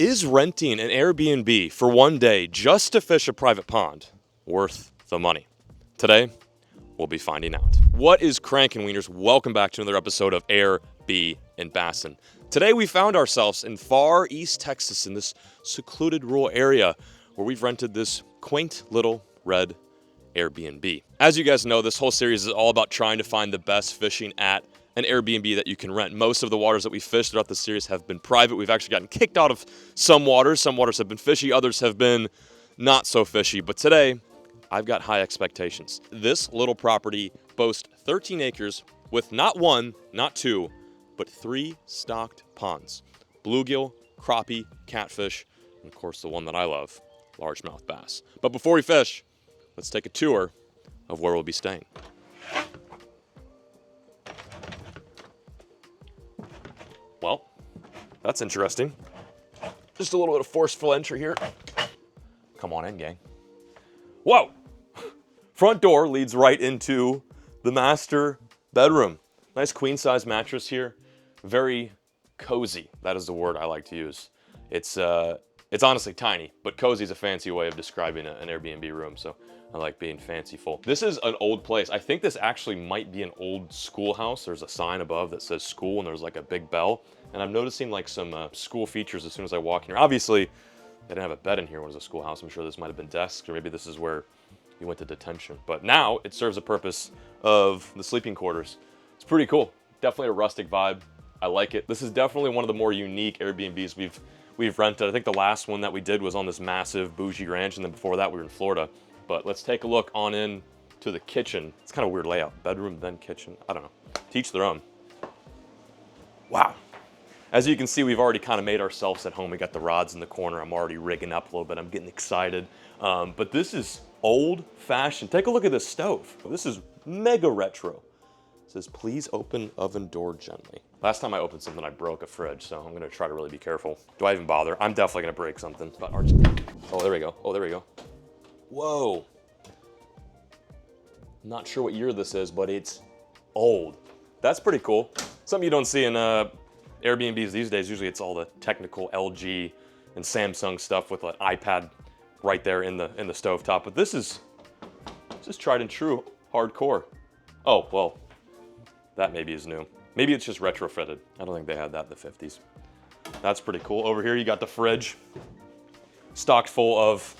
Is renting an Airbnb for one day just to fish a private pond worth the money? Today, we'll be finding out. What is crankin' wieners? Welcome back to another episode of Airbnb in Bassin. Today we found ourselves in far East Texas in this secluded rural area where we've rented this quaint little red Airbnb. As you guys know, this whole series is all about trying to find the best fishing at an Airbnb that you can rent. Most of the waters that we fished throughout the series have been private. We've actually gotten kicked out of some waters. Some waters have been fishy, others have been not so fishy. But today, I've got high expectations. This little property boasts 13 acres with not one, not two, but 3 stocked ponds. Bluegill, crappie, catfish, and of course the one that I love, largemouth bass. But before we fish, let's take a tour of where we'll be staying. Well, that's interesting. Just a little bit of forceful entry here. Come on in, gang. Whoa! Front door leads right into the master bedroom. Nice queen size mattress here. Very cozy. That is the word I like to use. It's honestly tiny, but cozy is a fancy way of describing an Airbnb room, so I like being fanciful. This is an old place. I think this actually might be an old schoolhouse. There's a sign above that says school, and there's like a big bell. And I'm noticing like some school features as soon as I walk in here. Obviously, they didn't have a bed in here when it was a schoolhouse. I'm sure this might have been desks, or maybe this is where you went to detention. But now it serves the purpose of the sleeping quarters. It's pretty cool. Definitely a rustic vibe. I like it. This is definitely one of the more unique Airbnbs we've rented. I think the last one that we did was on this massive bougie ranch, and then before that we were in Florida. But let's take a look on in to the kitchen. It's kind of a weird layout. Bedroom, then kitchen. I don't know. Teach their own. Wow. As you can see, we've already kind of made ourselves at home. We got the rods in the corner. I'm already rigging up a little bit. I'm getting excited. But this is old-fashioned. Take a look at this stove. This is mega retro. It says, please open oven door gently. Last time I opened something, I broke a fridge, so I'm gonna try to really be careful. Do I even bother? I'm definitely gonna break something. But oh, there we go. Oh, there we go. Whoa. Not sure what year this is, but it's old. That's pretty cool. Something you don't see in Airbnbs these days. Usually it's all the technical LG and Samsung stuff with an iPad right there in the stovetop. But this is tried and true hardcore. Oh, well, that maybe is new. Maybe it's just retrofitted. I don't think they had that in the 50s. That's pretty cool. Over here you got the fridge, stocked full of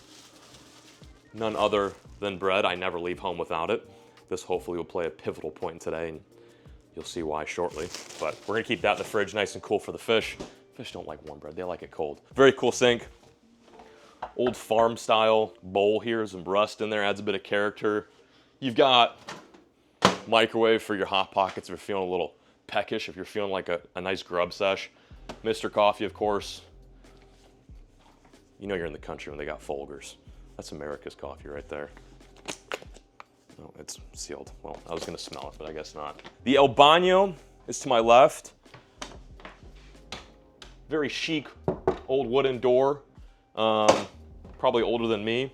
none other than bread. I never leave home without it. This hopefully will play a pivotal point today, and you'll see why shortly. But we're gonna keep that in the fridge nice and cool for the fish. Fish don't like warm bread, they like it cold. Very cool sink. Old farm style bowl here, some rust in there, adds a bit of character. You've got microwave for your hot pockets if you're feeling a little peckish, if you're feeling like a nice grub sesh. Mr. Coffee, of course. You know you're in the country when they got Folgers. That's America's coffee right there. Oh, it's sealed. Well, I was gonna smell it, but I guess not. The El Baño is to my left. Very chic, old wooden door. Probably older than me.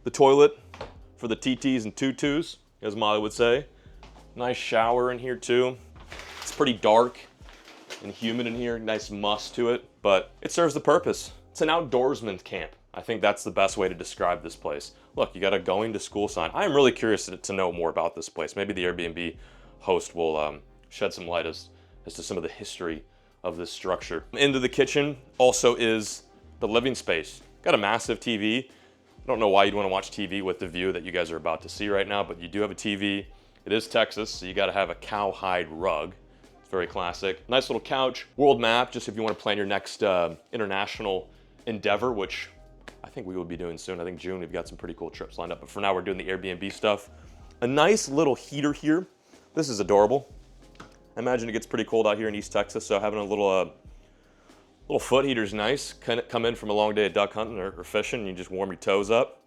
The toilet for the TTs and tutus, as Molly would say. Nice shower in here too. It's pretty dark and humid in here, nice musk to it, but it serves the purpose. It's an outdoorsman camp. I think that's the best way to describe this place. Look, you got a going to school sign. I am really curious to know more about this place. Maybe the Airbnb host will shed some light as to some of the history of this structure. Into the kitchen also is the living space. Got a massive TV. I don't know why you'd want to watch TV with the view that you guys are about to see right now, but you do have a TV. It is Texas, so you got to have a cowhide rug. It's very classic. Nice little couch. World map, just if you want to plan your next international endeavor, which I think we will be doing soon. I think June, we've got some pretty cool trips lined up. But for now, we're doing the Airbnb stuff. A nice little heater here. This is adorable. I imagine it gets pretty cold out here in East Texas, so having a little foot heater is nice. Come in from a long day of duck hunting or fishing, and you just warm your toes up.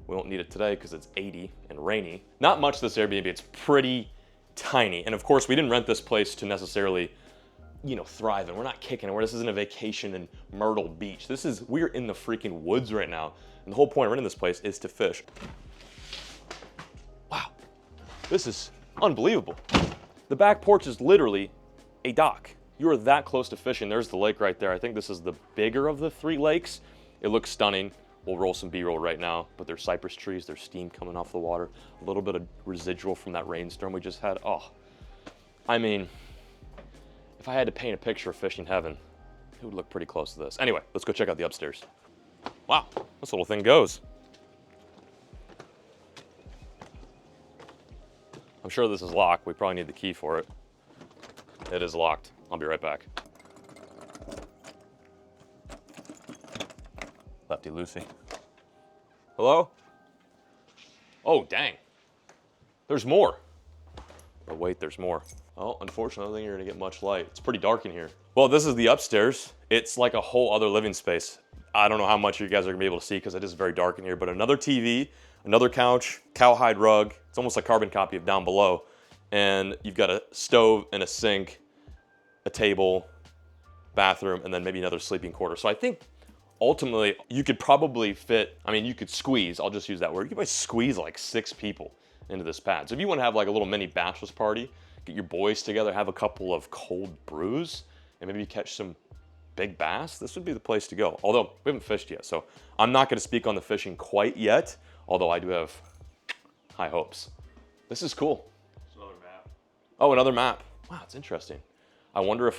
We won't need it today because it's 80 and rainy. Not much this Airbnb, it's pretty tiny. And of course, we didn't rent this place to necessarily, thrive in. We're not kicking it. This isn't a vacation in Myrtle Beach. We're in the freaking woods right now. And the whole point of renting this place is to fish. Wow, this is unbelievable. The back porch is literally a dock. You are that close to fishing. There's the lake right there. I think this is the bigger of the 3 lakes. It looks stunning. We'll roll some B-roll right now, but there's cypress trees, there's steam coming off the water, a little bit of residual from that rainstorm we just had. Oh, I mean, if I had to paint a picture of fishing heaven, it would look pretty close to this. Anyway, let's go check out the upstairs. Wow, this little thing goes. I'm sure this is locked. We probably need the key for it. It is locked. I'll be right back. Lefty loosey. Hello? Oh, dang. There's more. But wait, there's more. Oh, unfortunately, I don't think you're gonna get much light. It's pretty dark in here. Well, this is the upstairs. It's like a whole other living space. I don't know how much you guys are gonna be able to see because it is very dark in here, but another TV, another couch, cowhide rug. It's almost a carbon copy of down below. And you've got a stove and a sink, a table, bathroom, and then maybe another sleeping quarter. So I think ultimately you could probably fit, I mean, you could squeeze, I'll just use that word. You could probably squeeze like 6 people into this pad. So if you want to have like a little mini bachelor's party, get your boys together, have a couple of cold brews, and maybe catch some big bass, this would be the place to go. Although we haven't fished yet, so I'm not going to speak on the fishing quite yet, although I do have high hopes. This is cool. It's another map. Oh, another map. Wow, it's interesting. I wonder if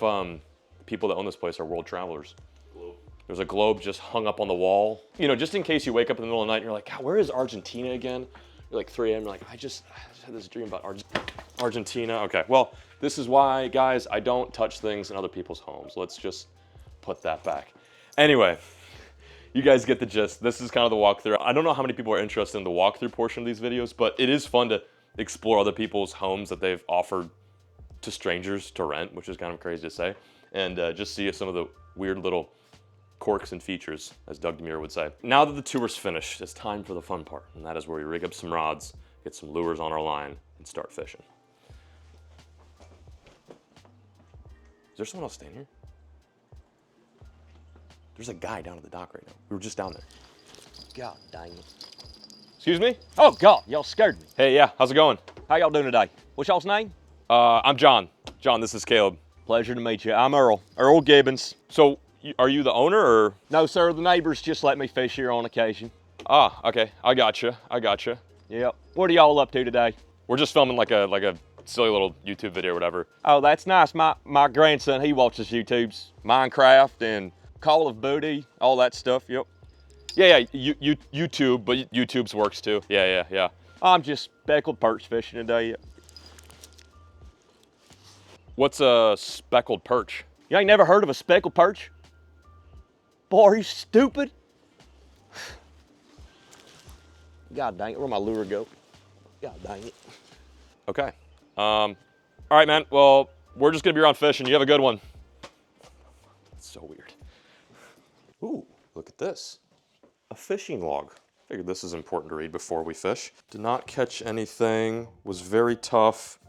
people that own this place are world travelers. Globe. There's a globe just hung up on the wall. You know, just in case you wake up in the middle of the night and you're like, God, where is Argentina again? You're like 3 a.m. You're like, I just had this dream about Argentina. Okay, well, this is why, guys, I don't touch things in other people's homes. Let's just put that back. Anyway, you guys get the gist. This is kind of the walkthrough. I don't know how many people are interested in the walkthrough portion of these videos, but it is fun to explore other people's homes that they've offered to strangers to rent, which is kind of crazy to say, and just see some of the weird little quirks and features, as Doug DeMure would say. Now that the tour's finished, it's time for the fun part, and that is where we rig up some rods, get some lures on our line, and start fishing. Is there someone else staying here? There's a guy down at the dock right now. We were just down there. God dang it. Excuse me? Oh God, y'all scared me. Hey, yeah, how's it going? How y'all doing today? What's y'all's name? I'm John. John, this is Caleb. Pleasure to meet you. I'm Earl. Earl Gibbons. So, are you the owner, or? No, sir, the neighbors just let me fish here on occasion. Ah, okay, I gotcha. Yep. What are y'all up to today? We're just filming like a silly little YouTube video or whatever. Oh, that's nice. My grandson, he watches YouTubes. Minecraft and Call of Duty, all that stuff, yep. Yeah, YouTube, but YouTube's works too. Yeah. I'm just speckled perch fishing today. What's a speckled perch? You ain't never heard of a speckled perch? Boy, are you stupid? God dang it, where'd my lure go? God dang it. Okay. All right, man. Well, we're just gonna be around fishing. You have a good one. That's so weird. Ooh, look at this. A fishing log. Figured this is important to read before we fish. Did not catch anything. Was very tough.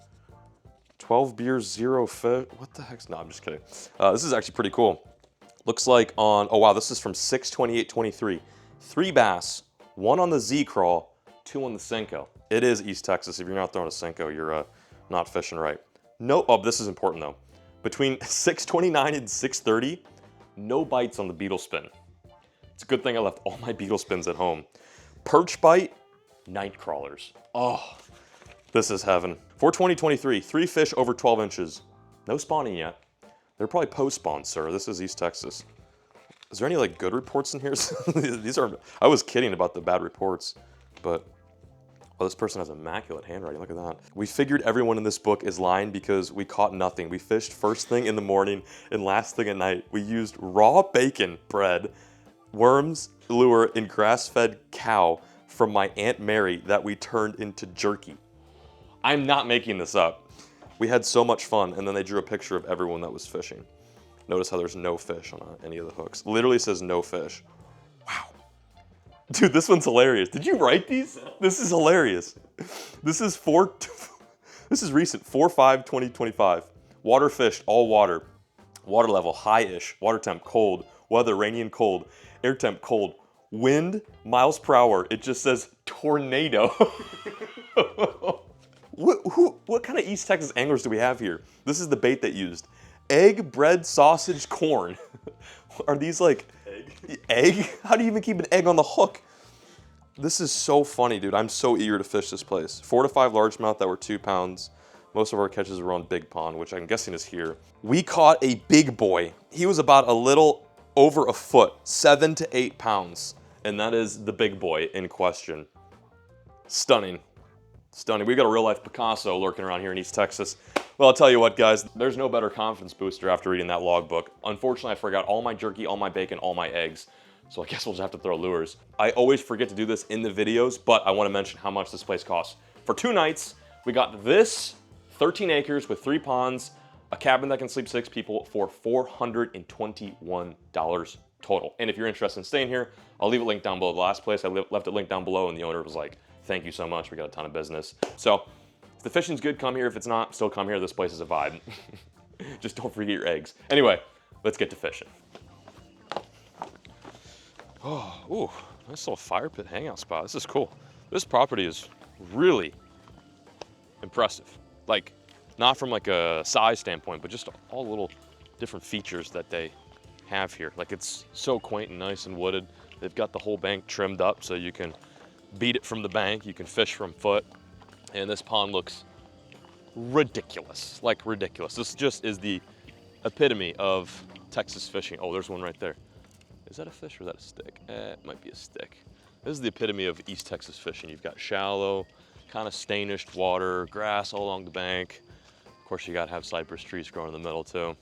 12 beers, 0 fish. What the heck's, no, I'm just kidding. This is actually pretty cool. Looks like on, oh wow, this is from 6/28/23. 3 bass, 1 on the Z crawl, 2 on the Senko. It is East Texas. If you're not throwing a Senko, you're not fishing right. No, oh, this is important though. Between 6:29 and 6:30, no bites on the beetle spin. It's a good thing I left all my beetle spins at home. Perch bite, night crawlers. Oh, this is heaven. For 2023, 3 fish over 12 inches. No spawning yet. They're probably post-spawn, sir. This is East Texas. Is there any like good reports in here? These are, I was kidding about the bad reports, but oh, this person has immaculate handwriting. Look at that. We figured everyone in this book is lying because we caught nothing. We fished first thing in the morning and last thing at night. We used raw bacon bread, worms, lure, and grass-fed cow from my Aunt Mary that we turned into jerky. I'm not making this up. We had so much fun, and then they drew a picture of everyone that was fishing. Notice how there's no fish on any of the hooks. Literally says no fish. Wow. Dude, this one's hilarious. Did you write these? This is hilarious. This is recent, 4/5/2025. Water fished, all water. Water level, high-ish. Water temp, cold. Weather, rainy and cold. Air temp, cold. Wind, miles per hour. It just says tornado. What kind of East Texas anglers do we have here? This is the bait that used. egg, bread, sausage, corn. Are these like egg? How do you even keep an egg on the hook? This is so funny, dude. I'm so eager to fish this place. 4 to 5 largemouth that were 2 pounds. Most of our catches were on Big Pond, which I'm guessing is here. We caught a big boy. He was about a little over a foot, 7 to 8 pounds. And that is the big boy in question. Stunning. Stunning. We got a real life Picasso lurking around here in East Texas. Well, I'll tell you what, guys, there's no better confidence booster after reading that logbook. Unfortunately, I forgot all my jerky, all my bacon, all my eggs. So I guess we'll just have to throw lures. I always forget to do this in the videos, but I want to mention how much this place costs. For 2 nights, we got this 13 acres with 3 ponds, a cabin that can sleep 6 people for $421 total. And if you're interested in staying here, I'll leave a link down below. The last place, I left a link down below, and the owner was like, thank you so much, we got a ton of business. So if the fishing's good, come here. If it's not, still come here. This place is a vibe. Just don't forget your eggs. Anyway, let's get to fishing. Oh, ooh, nice little fire pit hangout spot. This is cool. This property is really impressive. Like, not from like a size standpoint, but just all little different features that they have here. Like, it's so quaint and nice and wooded. They've got the whole bank trimmed up so you can beat it from the bank. You can fish from foot. And this pond looks ridiculous, like ridiculous. This just is the epitome of Texas fishing. Oh, there's one right there. Is that a fish or is that a stick? It might be a stick. This is the epitome of East Texas fishing. You've got shallow, kind of stainished water, grass all along the bank. Of course, you gotta have cypress trees growing in the middle too.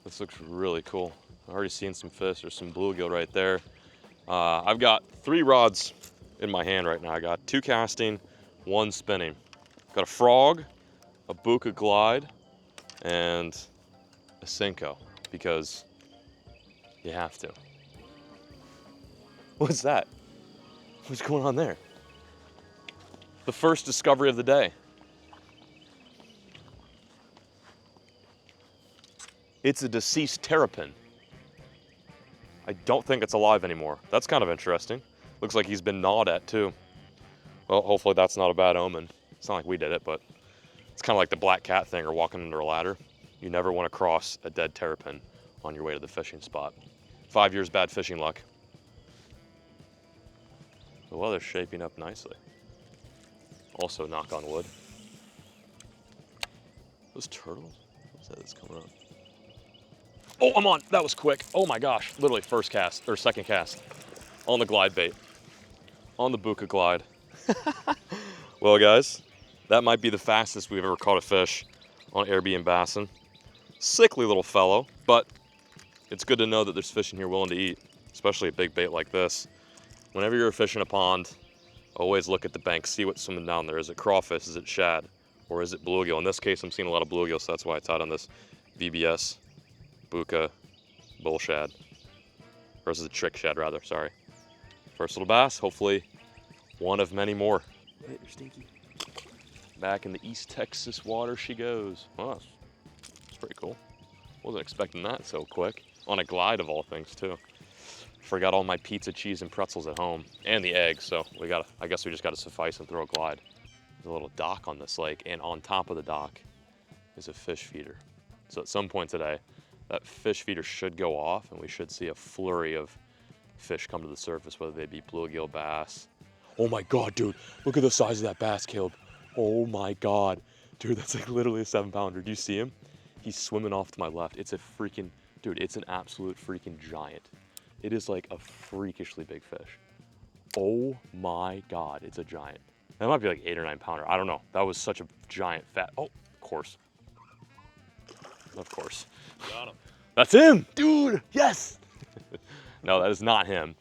This looks really cool. I've already seen some fish. There's some bluegill right there. I've got 3 rods in my hand right now. I got 2 casting, 1 spinning. Got a frog, a Buka glide, and a Senko, because you have to. What's that? What's going on there? The first discovery of the day. It's a deceased terrapin. I don't think it's alive anymore. That's kind of interesting. Looks like he's been gnawed at too. Well, hopefully that's not a bad omen. It's not like we did it, but it's kind of like the black cat thing or walking under a ladder. You never want to cross a dead terrapin on your way to the fishing spot. 5 years bad fishing luck. The weather's shaping up nicely. Also, knock on wood. Those turtles? What's that that's coming up? Oh, I'm on. That was quick. Oh my gosh. Literally first cast, or second cast. On the glide bait. On the Buka glide. Well, guys, that might be the fastest we've ever caught a fish on Airbnb Bassin. Sickly little fellow, but it's good to know that there's fish in here willing to eat, especially a big bait like this. Whenever you're fishing a pond, always look at the bank, see what's swimming down there. Is it crawfish, is it shad, or is it bluegill? In this case, I'm seeing a lot of bluegill, so that's why I tied on this VBS, Buka, bull shad. Or is it a trick shad, rather, sorry. First little bass, hopefully one of many more. Hey, they're stinky. Back in the East Texas water she goes. Oh, that's pretty cool. Wasn't expecting that so quick. On a glide of all things too. Forgot all my pizza, cheese, and pretzels at home. And the eggs, so I guess we just gotta suffice and throw a glide. There's a little dock on this lake, and on top of the dock is a fish feeder. So at some point today, that fish feeder should go off and we should see a flurry of fish come to the surface, whether they be bluegill, bass. Oh my God, dude, look at the size of that bass, Caleb. Oh my God. Dude, that's like literally a 7-pounder. Do you see him? He's swimming off to my left. It's a freaking, dude, it's an absolute freaking giant. It is like a freakishly big fish. Oh my God, it's a giant. That might be like 8 or 9 pounder. I don't know. That was such a giant fat, oh, of course. Of course. Got him. That's him, dude, yes. No, that is not him.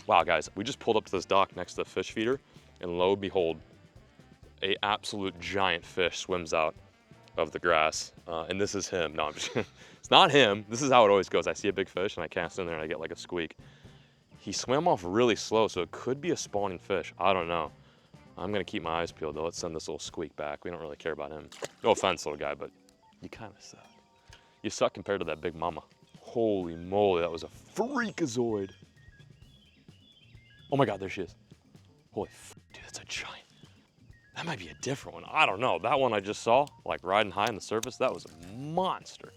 Wow, guys, we just pulled up to this dock next to the fish feeder, and lo and behold, a absolute giant fish swims out of the grass, and this is him. No, I'm just it's not him. This is how it always goes. I see a big fish, and I cast in there, and I get like a squeak. He swam off really slow, so it could be a spawning fish. I don't know. I'm gonna keep my eyes peeled, though. Let's send this little squeak back. We don't really care about him. No offense, little guy, but you kind of suck. You suck compared to that big mama. Holy moly, that was a freakazoid. Oh my God, there she is. Holy dude, that's a giant. That might be a different one. I don't know. That one I just saw, like riding high on the surface, that was a monster.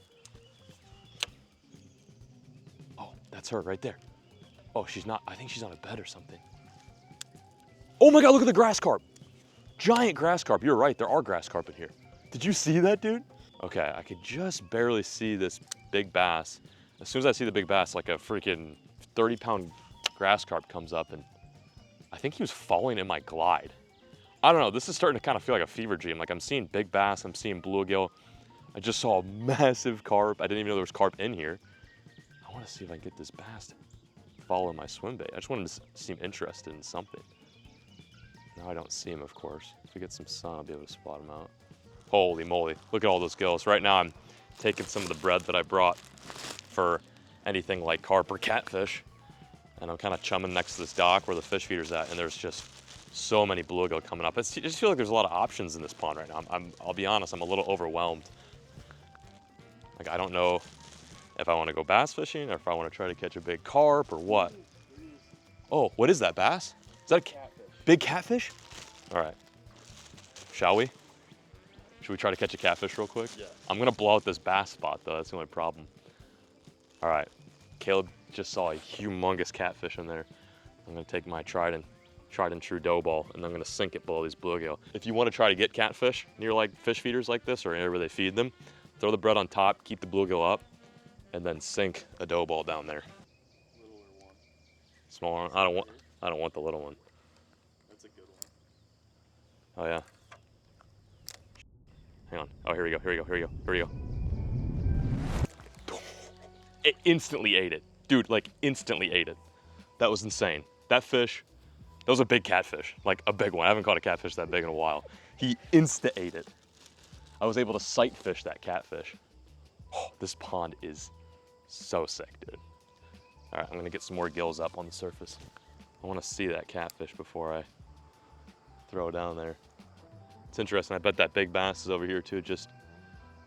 That's her right there. Oh, she's not, I think she's on a bed or something. Oh my God, look at the grass carp. Giant grass carp. You're right, there are grass carp in here. Did you see that, dude? Okay, I could just barely see this big bass. As soon as I see the big bass, like a freaking 30-pound grass carp comes up, and I think he was falling in my glide. I don't know, this is starting to kind of feel like a fever dream. Like I'm seeing big bass, I'm seeing bluegill. I just saw a massive carp. I didn't even know there was carp in here. I want to see if I can get this bass to follow my swim bait. I just want him to seem interested in something. Now I don't see him, of course. If we get some sun, I'll be able to spot him out. Holy moly, look at all those gills. Right now I'm taking some of the bread that I brought for anything like carp or catfish, and I'm kind of chumming next to this dock where the fish feeder's at, and there's just so many bluegill coming up. I just feel like there's a lot of options in this pond right now. I'll be honest, I'm a little overwhelmed. Like, I don't know if I want to go bass fishing or if I want to try to catch a big carp or what. Oh, what is that, bass? Is that a catfish? Big catfish? All right, shall we? Should we try to catch a catfish real quick? Yeah. I'm gonna blow out this bass spot though, that's the only problem. All right, Caleb just saw a humongous catfish in there. I'm gonna take my tried and true dough ball, and I'm gonna sink it below these bluegill. If you wanna try to get catfish near like fish feeders like this or anywhere they feed them, throw the bread on top, keep the bluegill up, and then sink a dough ball down there. Littler one. Smaller one? I don't want the little one. That's a good one. Oh yeah. Hang on. Oh, here we go. It instantly ate it. Dude, like instantly ate it. That was insane. That fish, that was a big catfish, like a big one. I haven't caught a catfish that big in a while. He insta ate it. I was able to sight fish that catfish. Oh, this pond is so sick, dude. All right, I'm gonna get some more gills up on the surface. I wanna see that catfish before I throw it down there. It's interesting, I bet that big bass is over here too, just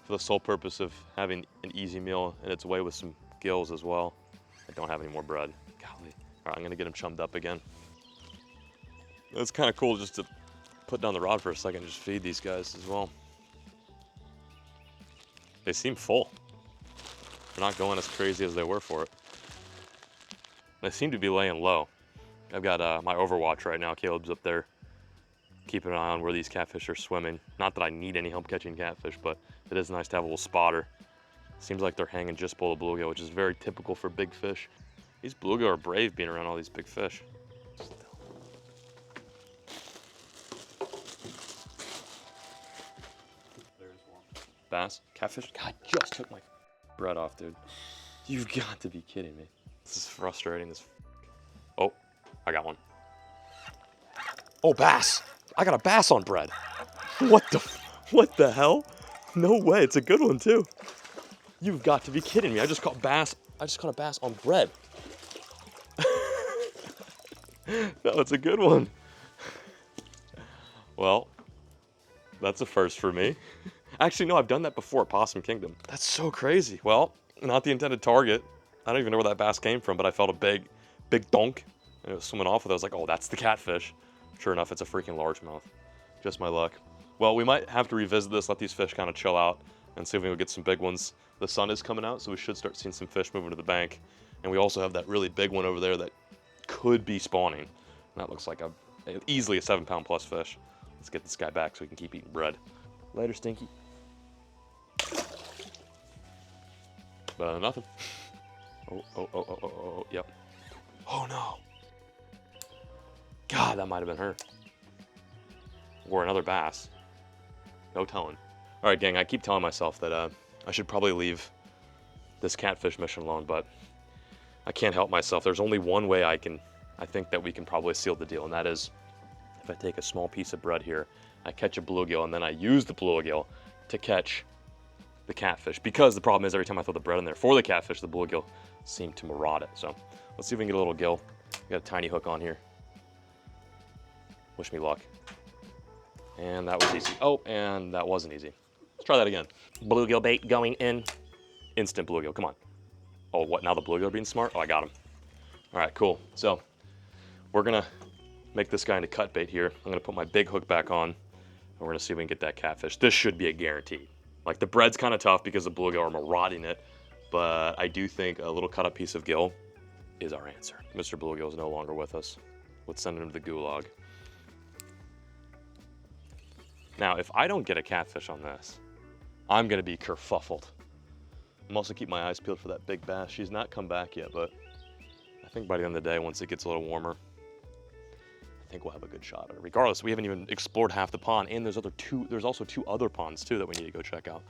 for the sole purpose of having an easy meal and its way with some gills as well. I don't have any more bread, golly. All right, I'm gonna get him chummed up again. It's kind of cool just to put down the rod for a second and just feed these guys as well. They seem full. They're not going as crazy as they were for it. They seem to be laying low. I've got my overwatch right now. Caleb's up there keeping an eye on where these catfish are swimming. Not that I need any help catching catfish, but it is nice to have a little spotter. Seems like they're hanging just below the bluegill, which is very typical for big fish. These bluegill are brave being around all these big fish. There's one. Bass? Catfish? God, just took my bread off, dude. You've got to be kidding me. This is frustrating. Oh, I got one. Oh, bass. I got a bass on bread. What the hell? No way, it's a good one too. You've got to be kidding me. I just caught a bass on bread. No, it's a good one. Well, that's a first for me. Actually, no, I've done that before at Possum Kingdom. That's so crazy. Well, not the intended target. I don't even know where that bass came from, but I felt a big donk, and it was swimming off with it. I was like, oh, that's the catfish. Sure enough, it's a freaking largemouth. Just my luck. Well, we might have to revisit this, let these fish kind of chill out, and see if we can get some big ones. The sun is coming out, so we should start seeing some fish moving to the bank. And we also have that really big one over there that could be spawning. And that looks like easily a 7-pound plus fish. Let's get this guy back so we can keep eating bread. Later, Stinky. Better than nothing. Oh, yep. Oh no. God, that might have been her. Or another bass. No telling. All right, gang, I keep telling myself that I should probably leave this catfish mission alone, but I can't help myself. There's only one way I think that we can probably seal the deal, and that is if I take a small piece of bread here, I catch a bluegill, and then I use the bluegill to catch the catfish. Because the problem is every time I throw the bread in there for the catfish, the bluegill seem to maraud it. So let's see if we can get a little gill. Got a tiny hook on here. Wish me luck. And that was easy. Oh, and that wasn't easy. Let's try that again. Bluegill bait going in. Instant bluegill, come on. Oh, what, now the bluegill are being smart? Oh, I got him. All right, cool. So we're gonna make this guy into cut bait here. I'm gonna put my big hook back on, and we're gonna see if we can get that catfish. This should be a guarantee. Like, the bread's kind of tough because the bluegill are marauding it, but I do think a little cut up piece of gill is our answer. Mr. Bluegill is no longer with us. Let's send him to the gulag. Now, if I don't get a catfish on this, I'm gonna be kerfuffled. I'm also keeping my eyes peeled for that big bass. She's not come back yet, but I think by the end of the day, once it gets a little warmer, I think we'll have a good shot at it. Regardless, we haven't even explored half the pond, and there's also 2 other ponds too that we need to go check out.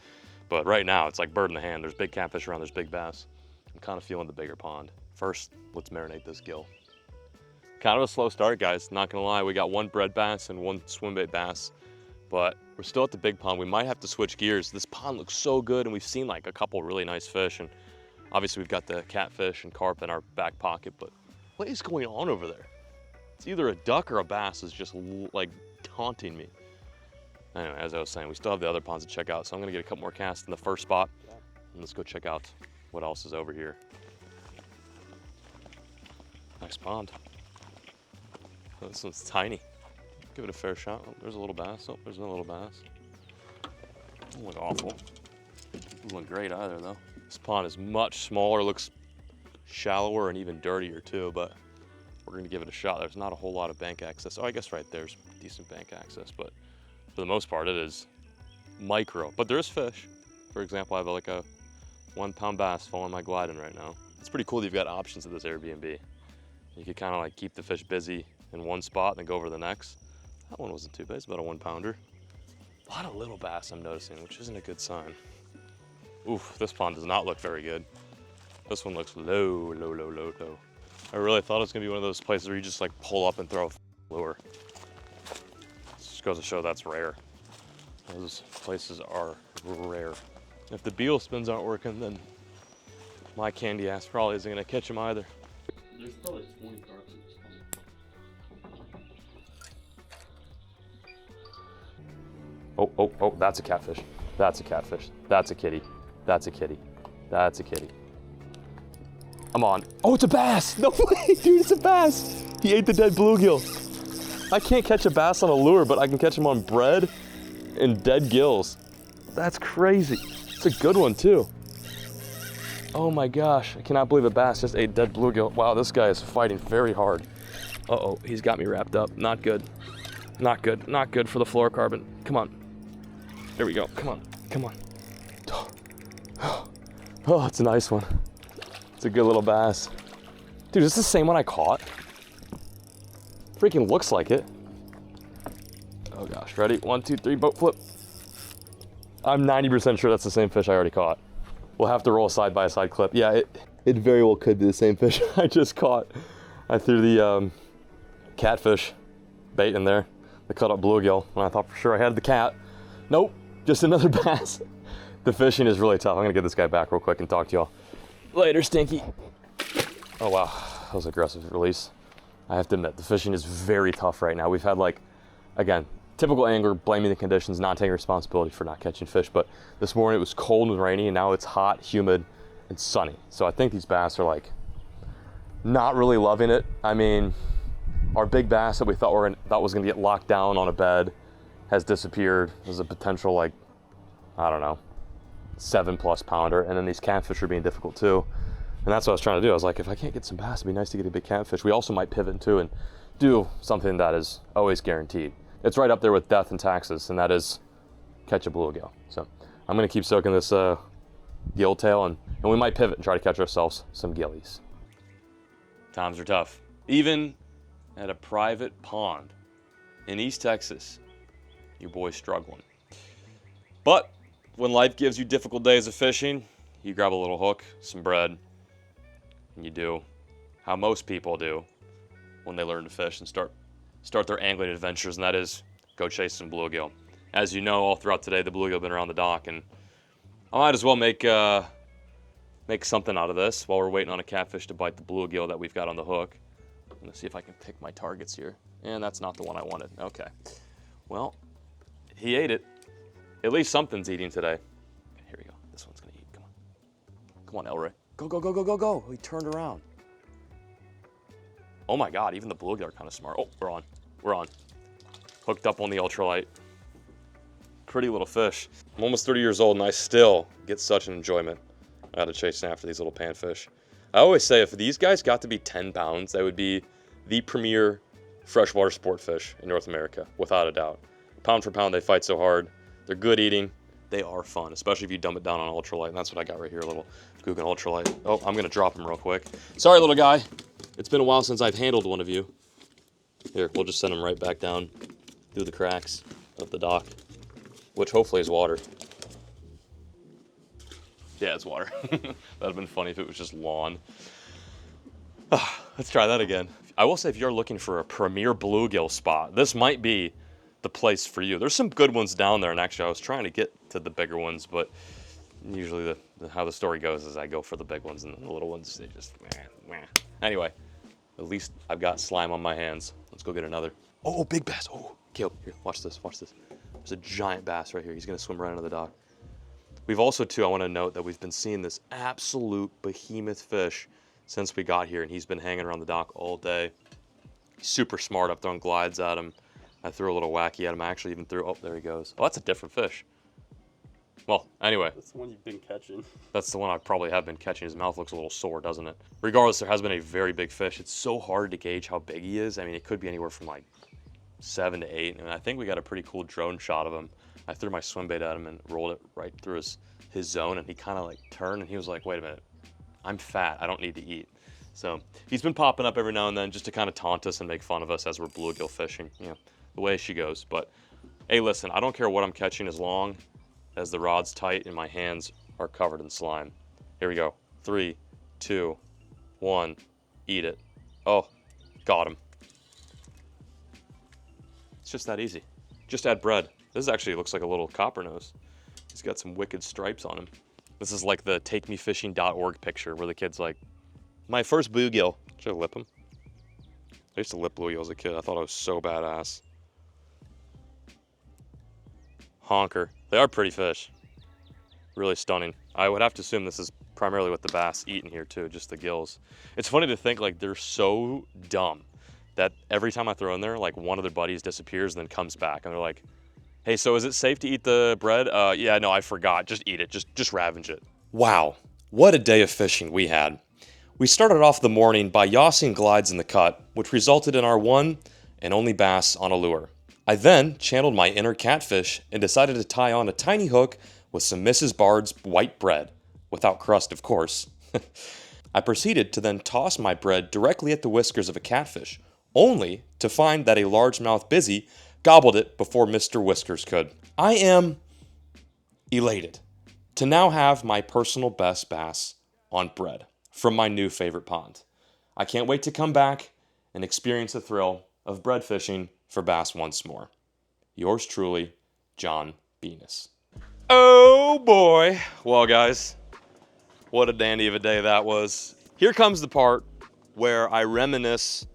But right now, it's like bird in the hand. There's big catfish around, there's big bass. I'm kind of feeling the bigger pond. First, let's marinate this gill. Kind of a slow start, guys. Not gonna lie, we got 1 bread bass and 1 swim bait bass, but we're still at the big pond. We might have to switch gears. This pond looks so good, and we've seen like a couple really nice fish, and obviously we've got the catfish and carp in our back pocket, but what is going on over there? It's either a duck or a bass is just like taunting me. Anyway, as I was saying, we still have the other ponds to check out, so I'm gonna get a couple more casts in the first spot, and let's go check out what else is over here. Nice pond. Oh, this one's tiny. Give it a fair shot. Oh, there's a little bass. Oh, there's another little bass. Doesn't look awful. Doesn't look great either, though. This pond is much smaller, looks shallower and even dirtier too, but we're gonna give it a shot. There's not a whole lot of bank access. Oh, I guess right there's decent bank access, but for the most part it is micro. But there is fish. For example, I have like a 1 pound bass following my gliding right now. It's pretty cool that you've got options at this Airbnb. You could kind of like keep the fish busy in one spot and then go over to the next. That one wasn't too bad, it's about a 1 pounder. A lot of little bass I'm noticing, which isn't a good sign. Oof, this pond does not look very good. This one looks low, low, low, low, low. I really thought it was gonna be one of those places where you just like pull up and throw a lure. This just goes to show that's rare. Those places are rare. If the beal spins aren't working, then my candy ass probably isn't gonna catch them either. There's probably 20 carp in this pond. Oh, that's a catfish. That's a catfish. That's a kitty. That's a kitty. That's a kitty. I'm on. Oh, it's a bass! No way, dude, it's a bass! He ate the dead bluegill. I can't catch a bass on a lure, but I can catch him on bread and dead gills. That's crazy. It's a good one, too. Oh my gosh, I cannot believe a bass just ate dead bluegill. Wow, this guy is fighting very hard. Uh-oh, he's got me wrapped up. Not good. Not good. Not good for the fluorocarbon. Come on. There we go. Come on. Come on. Oh, it's a nice one. It's a good little bass. Dude, is this the same one I caught? Freaking looks like it. Oh gosh, ready? 1, 2, 3, boat flip. I'm 90% sure that's the same fish I already caught. We'll have to roll a side-by-side clip. Yeah, it very well could be the same fish I just caught. I threw the catfish bait in there. I caught up bluegill, and I thought for sure I had the cat. Nope, just another bass. The fishing is really tough. I'm gonna get this guy back real quick and talk to y'all. Later, Stinky. Oh wow, that was an aggressive release. I have to admit, the fishing is very tough right now. We've had like, again, typical angler blaming the conditions, not taking responsibility for not catching fish, but this morning it was cold and rainy, and now it's hot, humid, and sunny. So I think these bass are like, not really loving it. I mean, our big bass that we thought was gonna get locked down on a bed has disappeared. There's a potential like, I don't know, 7+ pounder, and then these catfish are being difficult too. And that's what I was trying to do. I was like, if I can't get some bass, it'd be nice to get a big catfish. We also might pivot too and do something that is always guaranteed. It's right up there with death and taxes, and that is catch a bluegill. So I'm gonna keep soaking this gill tail, and we might pivot and try to catch ourselves some gillies. Times are tough. Even at a private pond in East Texas, your boy's struggling. But when life gives you difficult days of fishing, you grab a little hook, some bread, and you do how most people do when they learn to fish and start their angling adventures, and that is go chase some bluegill. As you know, all throughout today, the bluegill have been around the dock, and I might as well make something out of this while we're waiting on a catfish to bite the bluegill that we've got on the hook. I'm gonna see if I can pick my targets here. And that's not the one I wanted. Okay. Well, he ate it. At least something's eating today. Okay, here we go. This one's gonna eat. Come on. Come on, Elroy. Go, go, go, go, go, go. He turned around. Oh my God, even the bluegill are kind of smart. Oh, we're on. We're on. Hooked up on the ultralight. Pretty little fish. I'm almost 30 years old and I still get such an enjoyment out of chasing after these little panfish. I always say if these guys got to be 10 pounds, they would be the premier freshwater sport fish in North America, without a doubt. Pound for pound, they fight so hard. They're good eating. They are fun, especially if you dump it down on ultralight. And that's what I got right here, a little Guggen ultralight. Oh, I'm gonna drop him real quick. Sorry, little guy. It's been a while since I've handled one of you. Here, we'll just send him right back down through the cracks of the dock, which hopefully is water. Yeah, it's water. That'd have been funny if it was just lawn. Let's try that again. I will say if you're looking for a premier bluegill spot, this might be the place for you. There's some good ones down there, and actually I was trying to get to the bigger ones, but usually how the story goes is I go for the big ones, and the little ones, they just, meh. Anyway, at least I've got slime on my hands. Let's go get another. Oh, big bass. Oh, Caleb, here, watch this, watch this. There's a giant bass right here. He's gonna swim right into the dock. We've also, too, I want to note that we've been seeing this absolute behemoth fish since we got here, and he's been hanging around the dock all day. He's super smart. I've thrown glides at him. I threw a little wacky at him. I actually even threw, oh, there he goes. Oh, that's a different fish. Well, anyway. That's the one you've been catching. That's the one I probably have been catching. His mouth looks a little sore, doesn't it? Regardless, there has been a very big fish. It's so hard to gauge how big he is. I mean, it could be anywhere from like 7 to 8. And I think we got a pretty cool drone shot of him. I threw my swim bait at him and rolled it right through his zone, and he kind of like turned and he was like, wait a minute, I'm fat, I don't need to eat. So he's been popping up every now and then just to kind of taunt us and make fun of us as we're bluegill fishing, you know, the way she goes. But hey, listen, I don't care what I'm catching as long as the rod's tight and my hands are covered in slime. Here we go. 3, 2, 1, eat it. Oh, got him. It's just that easy. Just add bread. This actually looks like a little copper nose. He's got some wicked stripes on him. This is like the takemefishing.org picture where the kid's like, my first bluegill. Should I lip him? I used to lip bluegill as a kid. I thought I was so badass. Honker. They are pretty fish. Really stunning. I would have to assume this is primarily what the bass eat in here too, just the gills. It's funny to think like they're so dumb that every time I throw in there, like one of their buddies disappears and then comes back and they're like, hey, so is it safe to eat the bread? Yeah, no, I forgot. Just eat it. Just ravage it. Wow, what a day of fishing we had. We started off the morning by yossing glides in the cut, which resulted in our one and only bass on a lure. I then channeled my inner catfish and decided to tie on a tiny hook with some Mrs. Bard's white bread, without crust, of course. I proceeded to then toss my bread directly at the whiskers of a catfish, only to find that a largemouth busy gobbled it before Mr. Whiskers could. I am elated to now have my personal best bass on bread from my new favorite pond. I can't wait to come back and experience the thrill of bread fishing for bass once more. Yours truly, John Venus. Oh boy. Well, guys, what a dandy of a day that was. Here comes the part where I reminisce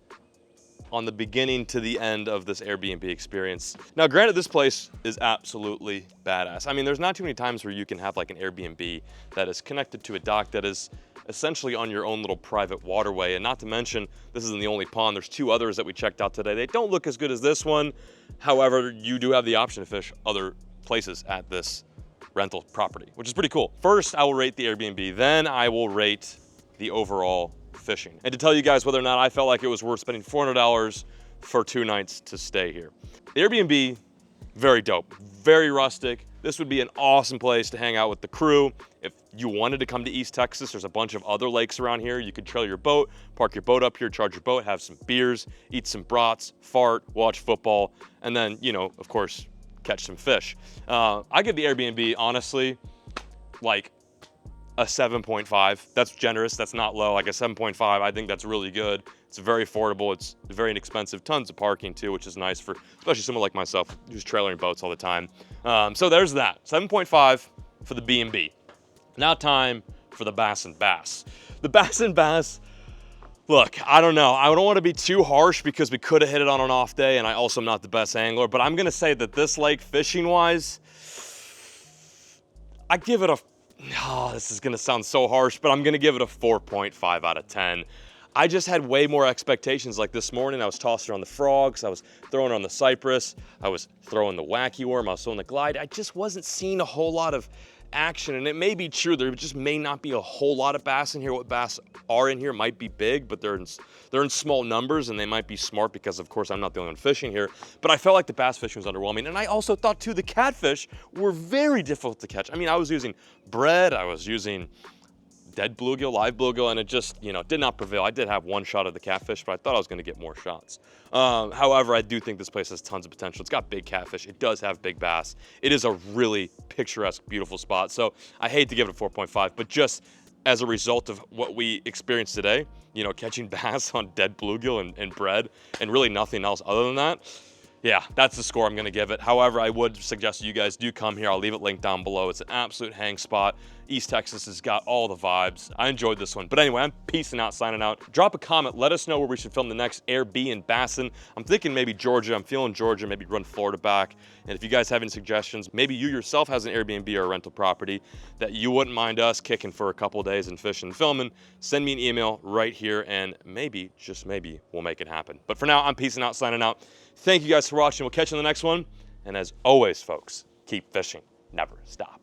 on the beginning to the end of this Airbnb experience. Now, granted, this place is absolutely badass. I mean, there's not too many times where you can have like an Airbnb that is connected to a dock that is essentially on your own little private waterway. And not to mention, this isn't the only pond. There's 2 others that we checked out today. They don't look as good as this one. However, you do have the option to fish other places at this rental property, which is pretty cool. First, I will rate the Airbnb. Then I will rate the overall fishing. And to tell you guys whether or not I felt like it was worth spending $400 for 2 nights to stay here. The Airbnb, very dope, very rustic. This would be an awesome place to hang out with the crew. If you wanted to come to East Texas, there's a bunch of other lakes around here. You could trail your boat, park your boat up here, charge your boat, have some beers, eat some brats, fart, watch football, and then, you know, of course, catch some fish. I give the Airbnb, honestly, like a 7.5. That's generous, that's not low. Like a 7.5, I think that's really good. It's very affordable, it's very inexpensive, tons of parking too, which is nice for especially someone like myself who's trailing boats all the time. So there's that, 7.5 for the B&B. Now time for the Bass and Bass. The Bass and Bass, look, I don't know. I don't want to be too harsh because we could have hit it on an off day and I also am not the best angler, but I'm gonna say that this lake fishing wise, I give it a, oh, this is gonna sound so harsh, but I'm gonna give it a 4.5 out of 10. I just had way more expectations. Like this morning, I was tossing on the frogs, I was throwing on the cypress, I was throwing the wacky worm, I was throwing the glide. I just wasn't seeing a whole lot of action, and it may be true. There just may not be a whole lot of bass in here. What bass are in here might be big, but they're in small numbers, and they might be smart because, of course, I'm not the only one fishing here. But I felt like the bass fishing was underwhelming, and I also thought, too, the catfish were very difficult to catch. I mean, I was using bread, I was using dead bluegill, live bluegill, and it just, you know, did not prevail. I did have one shot of the catfish, but I thought I was going to get more shots. However, I do think this place has tons of potential. It's got big catfish. It does have big bass. It is a really picturesque, beautiful spot. So I hate to give it a 4.5, but just as a result of what we experienced today, you know, catching bass on dead bluegill and bread and really nothing else other than that, yeah, that's the score I'm going to give it. However, I would suggest you guys do come here. I'll leave it linked down below. It's an absolute hang spot. East Texas has got all the vibes. I enjoyed this one. But anyway, I'm peacing out, signing out. Drop a comment. Let us know where we should film the next Airbnb in Bassin. I'm thinking maybe Georgia. I'm feeling Georgia, maybe run Florida back. And if you guys have any suggestions, maybe you yourself has an Airbnb or a rental property that you wouldn't mind us kicking for a couple of days and fishing and filming, send me an email right here and maybe, just maybe, we'll make it happen. But for now, I'm peacing out, signing out. Thank you guys for watching. We'll catch you in the next one. And as always, folks, keep fishing. Never stop.